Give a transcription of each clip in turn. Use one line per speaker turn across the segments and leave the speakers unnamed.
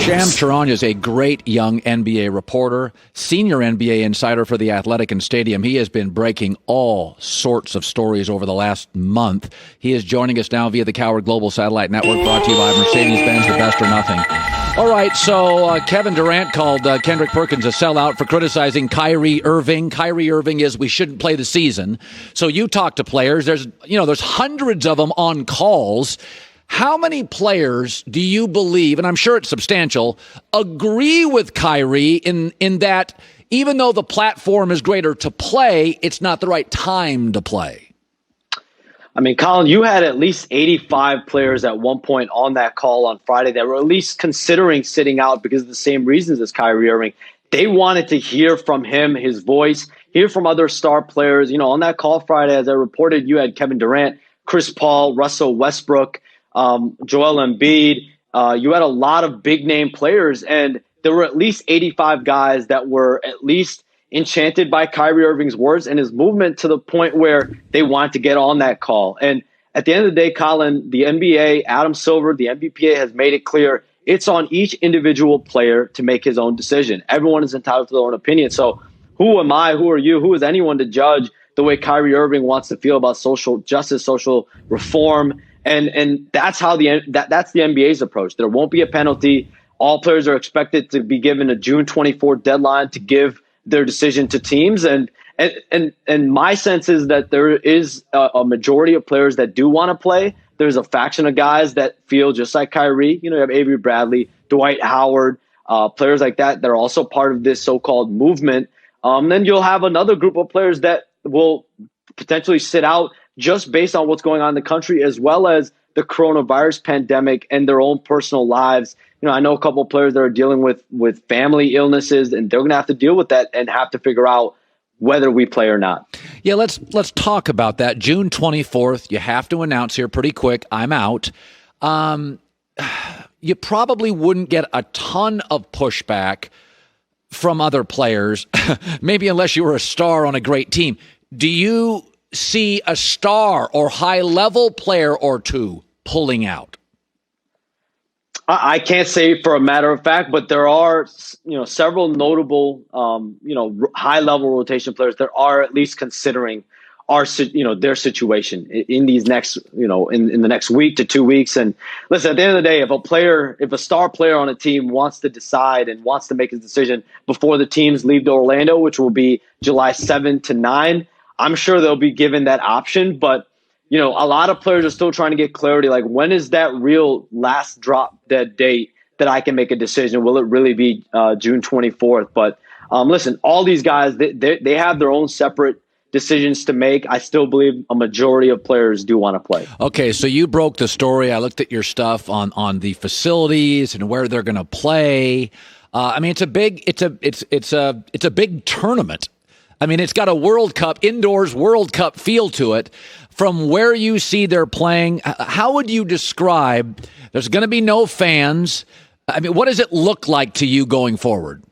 Shams Charania is a great young NBA reporter, senior NBA insider for The Athletic and Stadium. He has been breaking all sorts of stories over the last month. He is joining us now via the Cowherd Global Satellite Network, brought to you by Mercedes-Benz, the best or nothing. All right, so Kevin Durant called Kendrick Perkins a sellout for criticizing Kyrie Irving. Kyrie Irving is we shouldn't play the season. So you talk to players. There's hundreds of them on calls. How many players do you believe, and I'm sure it's substantial, agree with Kyrie in that even though the platform is greater to play, it's not the right time to play?
I mean, Colin, you had at least 85 players at one point on that call on Friday that were at least considering sitting out because of the same reasons as Kyrie Irving. They wanted to hear from him, his voice, hear from other star players. You know, on that call Friday, as I reported, you had Kevin Durant, Chris Paul, Russell Westbrook, Joel Embiid. You had a lot of big name players, and there were at least 85 guys that were at least enchanted by Kyrie Irving's words and his movement to the point where they wanted to get on that call. And at the end of the day, Colin, the NBA, Adam Silver, the NBPA has made it clear it's on each individual player to make his own decision. Everyone is entitled to their own opinion. So who am I? Who are you? Who is anyone to judge the way Kyrie Irving wants to feel about social justice, social reform? And that's how that's the NBA's approach. There won't be a penalty. All players are expected to be given a June 24th deadline to give their decision to teams. And my sense is that there is a majority of players that do want to play. There's a faction of guys that feel just like Kyrie. You know, you have Avery Bradley, Dwight Howard, players like that are also part of this so-called movement. Then you'll have another group of players that will potentially sit out just based on what's going on in the country, as well as the coronavirus pandemic and their own personal lives. You know, I know a couple of players that are dealing with family illnesses, and they're going to have to deal with that and have to figure out whether we play or not.
Yeah, let's talk about that. June 24th, you have to announce here pretty quick, I'm out. You probably wouldn't get a ton of pushback from other players, maybe unless you were a star on a great team. Do you see a star or high-level player or two pulling out?
I can't say for a matter of fact, but there are, several notable, high-level rotation players that are at least considering their situation in these next, in the next week to 2 weeks. And listen, at the end of the day, if a star player on a team wants to decide and wants to make his decision before the teams leave to Orlando, which will be July 7 to 9, I'm sure they'll be given that option. But, a lot of players are still trying to get clarity. Like, when is that real last drop dead date that I can make a decision? Will it really be June 24th? But listen, all these guys, they have their own separate decisions to make. I still believe a majority of players do want to play.
Okay, so you broke the story. I looked at your stuff on the facilities and where they're going to play. I mean, it's a big tournament. I mean, it's got a World Cup, indoors World Cup feel to it. From where you see they're playing, how would you describe, there's going to be no fans. I mean, what does it look like to you going forward?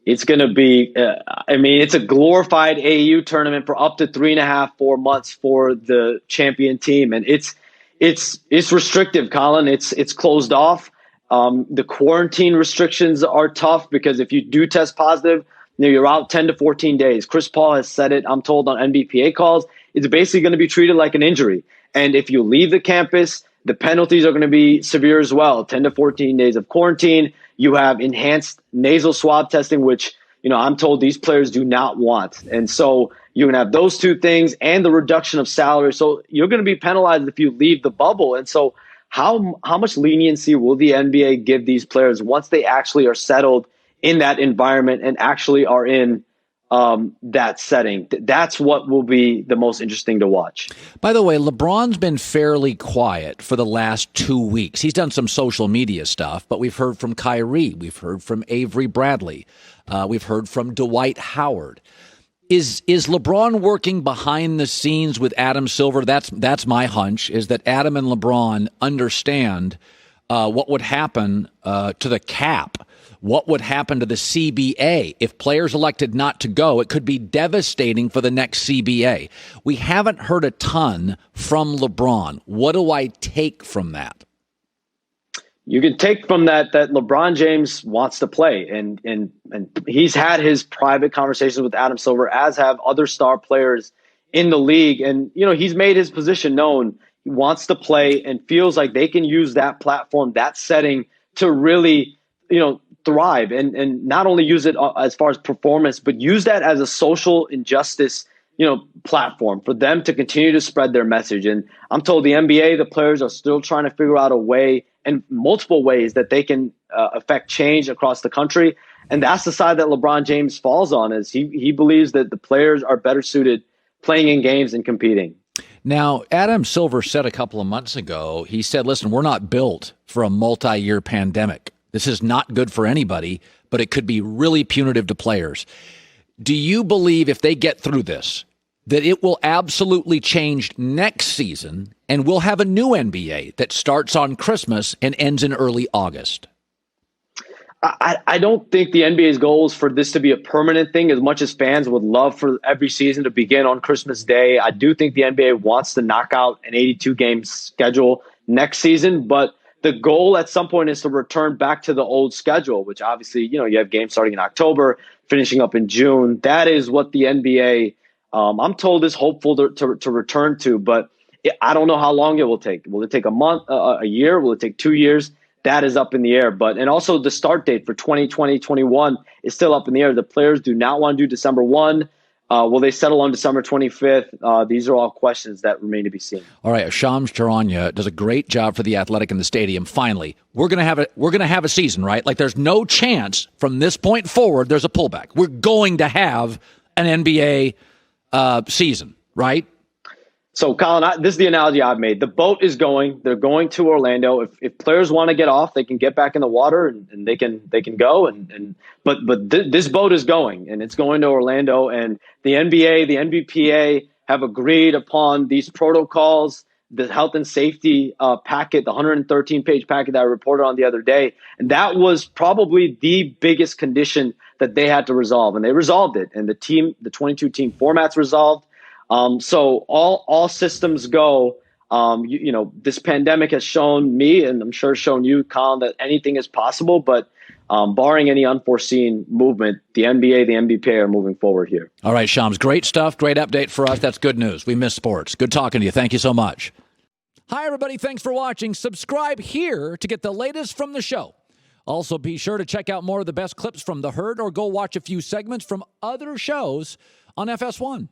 It's going to be, it's a glorified AAU tournament for up to 3.5-4 months for the champion team. And it's restrictive, Colin. It's closed off. The quarantine restrictions are tough because if you do test positive, you're out 10 to 14 days. Chris Paul has said it, I'm told, on NBPA calls. It's basically going to be treated like an injury. And if you leave the campus, the penalties are going to be severe as well. 10 to 14 days of quarantine. You have enhanced nasal swab testing, which, I'm told these players do not want. And so you're going to have those two things and the reduction of salary. So you're going to be penalized if you leave the bubble. And so how much leniency will the NBA give these players once they actually are settled in that environment and actually are in that setting? That's what will be the most interesting to watch.
By the way, LeBron's been fairly quiet for the last 2 weeks. He's done some social media stuff, but we've heard from Kyrie. We've heard from Avery Bradley. We've heard from Dwight Howard. Is LeBron working behind the scenes with Adam Silver? That's my hunch, is that Adam and LeBron understand what would happen to the cap. What would happen to the CBA if players elected not to go? It could be devastating for the next CBA. We haven't heard a ton from LeBron. What do I take from that?
You can take from that LeBron James wants to play, and he's had his private conversations with Adam Silver, as have other star players in the league. And, he's made his position known. He wants to play and feels like they can use that platform, that setting to really, thrive and not only use it as far as performance, but use that as a social injustice, platform for them to continue to spread their message. And I'm told the NBA, the players are still trying to figure out a way and multiple ways that they can affect change across the country. And that's the side that LeBron James falls on, is he believes that the players are better suited playing in games and competing.
Now, Adam Silver said a couple of months ago, he said, listen, we're not built for a multi-year pandemic. This is not good for anybody, but it could be really punitive to players. Do you believe if they get through this, that it will absolutely change next season and we'll have a new NBA that starts on Christmas and ends in early August?
I don't think the NBA's goal is for this to be a permanent thing, as much as fans would love for every season to begin on Christmas Day. I do think the NBA wants to knock out an 82-game schedule next season, but the goal at some point is to return back to the old schedule, which obviously, you have games starting in October, finishing up in June. That is what the NBA, I'm told, is hopeful to return to, but I don't know how long it will take. Will it take a month, a year? Will it take 2 years? That is up in the air. And also the start date for 2020-21 is still up in the air. The players do not want to do December 1. Will they settle on December 25th? These are all questions that remain to be seen.
All right, Shams Charania does a great job for the Athletic in the stadium. Finally, we're gonna have a season, right? Like, there's no chance from this point forward there's a pullback. We're going to have an NBA season, right?
So, Colin, this is the analogy I've made. The boat is going. They're going to Orlando. If players want to get off, they can get back in the water and they can go. But this boat is going, and it's going to Orlando. And the NBA, the NBPA have agreed upon these protocols, the health and safety packet, the 113-page packet that I reported on the other day. And that was probably the biggest condition that they had to resolve, and they resolved it. And the 22-team format's resolved. So all systems go. This pandemic has shown me, and I'm sure shown you, Colin, that anything is possible. But barring any unforeseen movement, the NBA, the NBPA are moving forward here.
All right, Shams, great stuff. Great update for us. That's good news. We miss sports. Good talking to you. Thank you so much. Hi, everybody. Thanks for watching. Subscribe here to get the latest from the show. Also, be sure to check out more of the best clips from The Herd, or go watch a few segments from other shows on FS1.